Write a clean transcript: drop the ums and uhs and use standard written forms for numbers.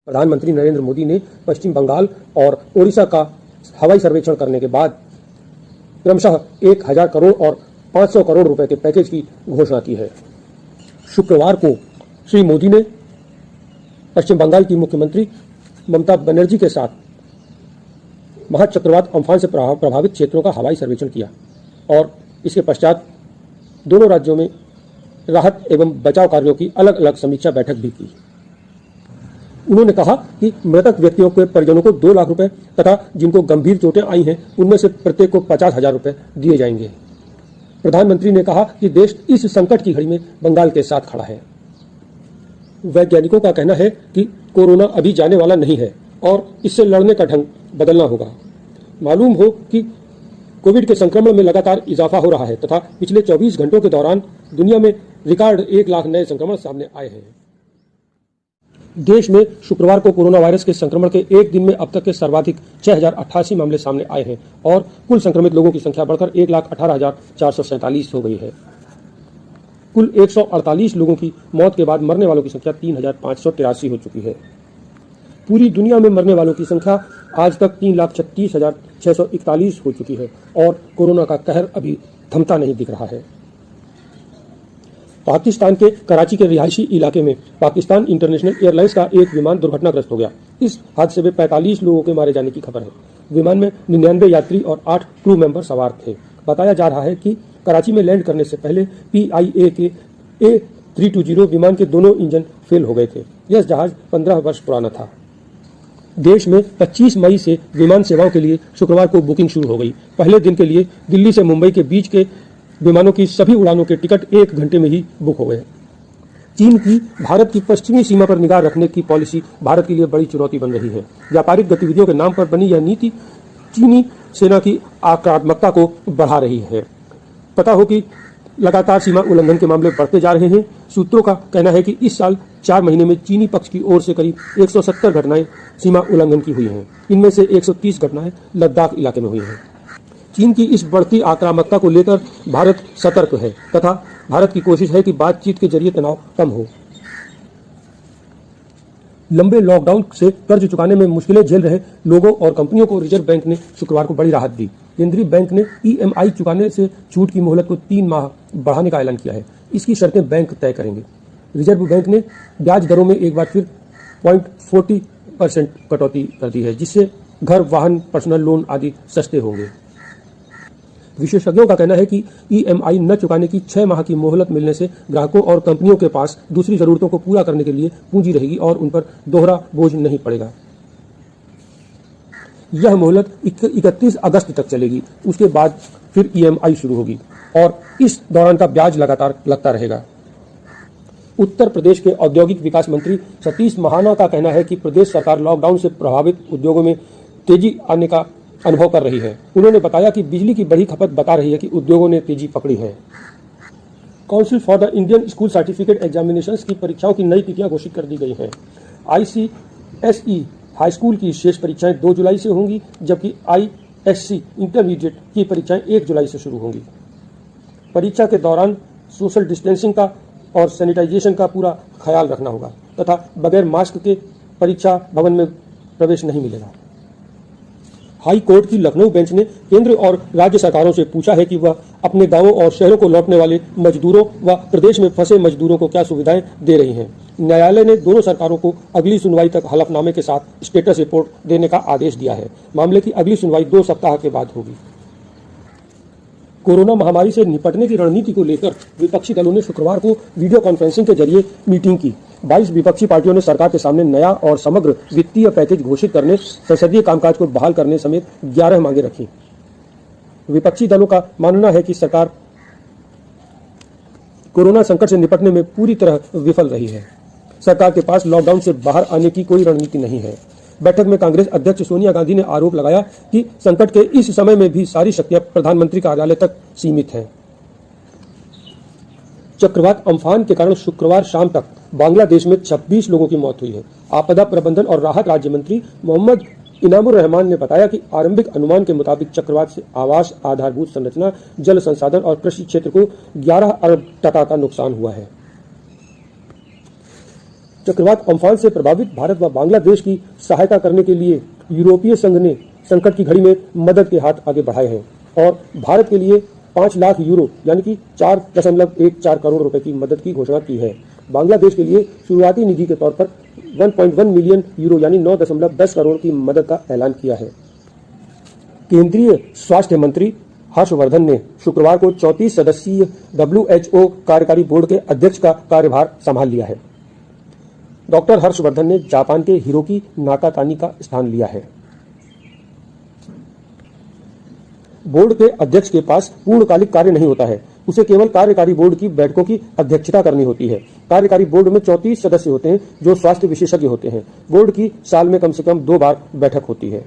प्रधानमंत्री नरेंद्र मोदी ने पश्चिम बंगाल और ओडिशा का हवाई सर्वेक्षण करने के बाद क्रमशः 1000 करोड़ और 500 करोड़ रुपए के पैकेज की घोषणा की है। शुक्रवार को श्री मोदी ने पश्चिम बंगाल की मुख्यमंत्री ममता बनर्जी के साथ महाचक्रवात अम्फान से प्रभावित क्षेत्रों का हवाई सर्वेक्षण किया और इसके पश्चात दोनों राज्यों में राहत एवं बचाव कार्यों की अलग अलग समीक्षा बैठक भी की। उन्होंने कहा कि मृतक व्यक्तियों के परिजनों को 2 लाख रुपए तथा जिनको गंभीर चोटें आई हैं उनमें से प्रत्येक को 50,000 रुपए दिए जाएंगे। प्रधानमंत्री ने कहा कि देश इस संकट की घड़ी में बंगाल के साथ खड़ा है। वैज्ञानिकों का कहना है कि कोरोना अभी जाने वाला नहीं है और इससे लड़ने का ढंग बदलना होगा। मालूम हो कि कोविड के संक्रमण में लगातार इजाफा हो रहा है तथा पिछले 24 घंटों के दौरान दुनिया में रिकॉर्ड 1 लाख नए संक्रमण सामने आए हैं। देश में शुक्रवार को कोरोना वायरस के संक्रमण के एक दिन में अब तक के सर्वाधिक 6088 मामले सामने आए हैं और कुल संक्रमित लोगों की संख्या बढ़कर 1,18,447 हो गई है। कुल 148 लोगों की मौत के बाद मरने वालों की संख्या 3,583 हो चुकी है। पूरी दुनिया में मरने वालों की संख्या आज तक 3,36,641 हो चुकी है और कोरोना का कहर अभी थमता नहीं दिख रहा है। पाकिस्तान के कराची के रिहायशी इलाके में पाकिस्तान इंटरनेशनल एयरलाइंस का एक विमान दुर्घटनाग्रस्त हो गया। इस हादसे में 45 लोगों के मारे जाने की खबर है। विमान में 99 यात्री और 8 क्रू मेंबर सवार थे। बताया जा रहा है कि कराची में लैंड करने से पहले PIA के A320 विमान के दोनों इंजन फेल हो गए थे। यह जहाज 15 वर्ष पुराना था। देश में 25 मई से विमान सेवाओं के लिए शुक्रवार को बुकिंग शुरू हो गई। पहले दिन के लिए दिल्ली से मुंबई के बीच के विमानों की सभी उड़ानों के टिकट 1 घंटे में ही बुक हो गए। चीन की भारत की पश्चिमी सीमा पर निगाह रखने की पॉलिसी भारत के लिए बड़ी चुनौती बन रही है। व्यापारिक गतिविधियों के नाम पर बनी यह नीति चीनी सेना की आक्रामकता को बढ़ा रही है। पता हो कि लगातार सीमा उल्लंघन के मामले बढ़ते जा रहे हैं। सूत्रों का कहना है कि इस साल 4 महीने में चीनी पक्ष की ओर से करीब 170 घटनाएं सीमा उल्लंघन की हुई हैं। इनमें से 130 घटनाएं लद्दाख इलाके में हुई हैं। चीन की इस बढ़ती आक्रामकता को लेकर भारत सतर्क है तथा भारत की कोशिश है कि बातचीत के जरिए तनाव कम हो। लंबे लॉकडाउन से कर्ज चुकाने में मुश्किलें झेल रहे लोगों और कंपनियों को रिजर्व बैंक ने शुक्रवार को बड़ी राहत दी। केंद्रीय बैंक ने EMI चुकाने से छूट की मोहलत को 3 माह बढ़ाने का ऐलान किया है। इसकी शर्तें बैंक तय करेंगे। रिजर्व बैंक ने ब्याज दरों में एक बार फिर 0.40% कटौती कर दी है, जिससे घर, वाहन, पर्सनल लोन आदि सस्ते होंगे। विशेषज्ञों का कहना है कि EMI न चुकाने की 6 माह की मोहलत मिलने से ग्राहकों और कंपनियों के पास दूसरी जरूरतों को पूरा करने के लिए पूंजी रहेगी और उन पर दोहरा बोझ नहीं पड़ेगा। यह मोहलत 31 अगस्त तक चलेगी। उसके बाद फिर EMI शुरू होगी और इस दौरान का ब्याज लगातार लगता रहेगा। उत्तर प्रदेश के औद्योगिक विकास मंत्री सतीश महाना का कहना है कि प्रदेश सरकार लॉकडाउन से प्रभावित उद्योगों में तेजी आने का अनुभव कर रही है। उन्होंने बताया कि बिजली की बढ़ी खपत बता रही है कि उद्योगों ने तेजी पकड़ी है। Council for the Indian school certificate examinations की परीक्षाओं की नई तिथियां घोषित कर दी गई हैं। ICSE हाई स्कूल की शेष परीक्षाएं 2 जुलाई से होंगी, जबकि ISC इंटरमीडिएट की परीक्षाएं 1 जुलाई से शुरू होंगी। परीक्षा के दौरान सोशल डिस्टेंसिंग का और सैनिटाइजेशन का पूरा ख्याल रखना होगा तथा बगैर मास्क के परीक्षा भवन में प्रवेश नहीं मिलेगा। हाई कोर्ट की लखनऊ बेंच ने केंद्र और राज्य सरकारों से पूछा है कि वह अपने गांवों और शहरों को लौटने वाले मजदूरों व प्रदेश में फंसे मजदूरों को क्या सुविधाएं दे रही हैं। न्यायालय ने दोनों सरकारों को अगली सुनवाई तक हलफनामे के साथ स्टेटस रिपोर्ट देने का आदेश दिया है। मामले की अगली सुनवाई 2 सप्ताह के बाद होगी। कोरोना महामारी से निपटने की रणनीति को लेकर विपक्षी दलों ने शुक्रवार को वीडियो कॉन्फ्रेंसिंग के जरिए मीटिंग की। 22 विपक्षी पार्टियों ने सरकार के सामने नया और समग्र वित्तीय पैकेज घोषित करने, संसदीय कामकाज को बहाल करने समेत 11 मांगे रखी। विपक्षी दलों का मानना है कि सरकार कोरोना संकट से निपटने में पूरी तरह विफल रही है। सरकार के पास लॉकडाउन से बाहर आने की कोई रणनीति नहीं है। बैठक में कांग्रेस अध्यक्ष सोनिया गांधी ने आरोप लगाया कि संकट के इस समय में भी सारी शक्तियां प्रधानमंत्री कार्यालय तक सीमित हैं। चक्रवात अम्फान के कारण शुक्रवार शाम तक बांग्लादेश में 26 लोगों की मौत हुई है। आपदा प्रबंधन और राहत राज्य मंत्री मोहम्मद इनामुर रहमान ने बताया कि आरंभिक अनुमान के मुताबिक चक्रवात से आवास, आधारभूत संरचना, जल संसाधन और कृषि क्षेत्र को 11 अरब टका का नुकसान हुआ है। चक्रवात अम्फान से प्रभावित भारत व बांग्लादेश की सहायता करने के लिए यूरोपीय संघ ने संकट की घड़ी में मदद के हाथ आगे बढ़ाए हैं और भारत के लिए 5 लाख यूरो यानी कि 4.14 करोड़ रुपए की मदद की घोषणा की है। बांग्लादेश के लिए शुरुआती निधि के तौर पर 1.1 मिलियन यूरो यानी 9.10 करोड़ की मदद का ऐलान किया है। केंद्रीय स्वास्थ्य मंत्री हर्षवर्धन ने शुक्रवार को 34 सदस्यीय WHO कार्यकारी बोर्ड के अध्यक्ष का कार्यभार संभाल लिया है। डॉक्टर हर्षवर्धन ने जापान के हिरोकी नाकातानी का स्थान लिया है। बोर्ड के अध्यक्ष के पास पूर्णकालिक कार्य नहीं होता है, उसे केवल कार्यकारी बोर्ड की बैठकों की अध्यक्षता करनी होती है। कार्यकारी बोर्ड में 34 सदस्य होते हैं जो स्वास्थ्य विशेषज्ञ होते हैं। बोर्ड की साल में कम से कम 2 बार बैठक होती है।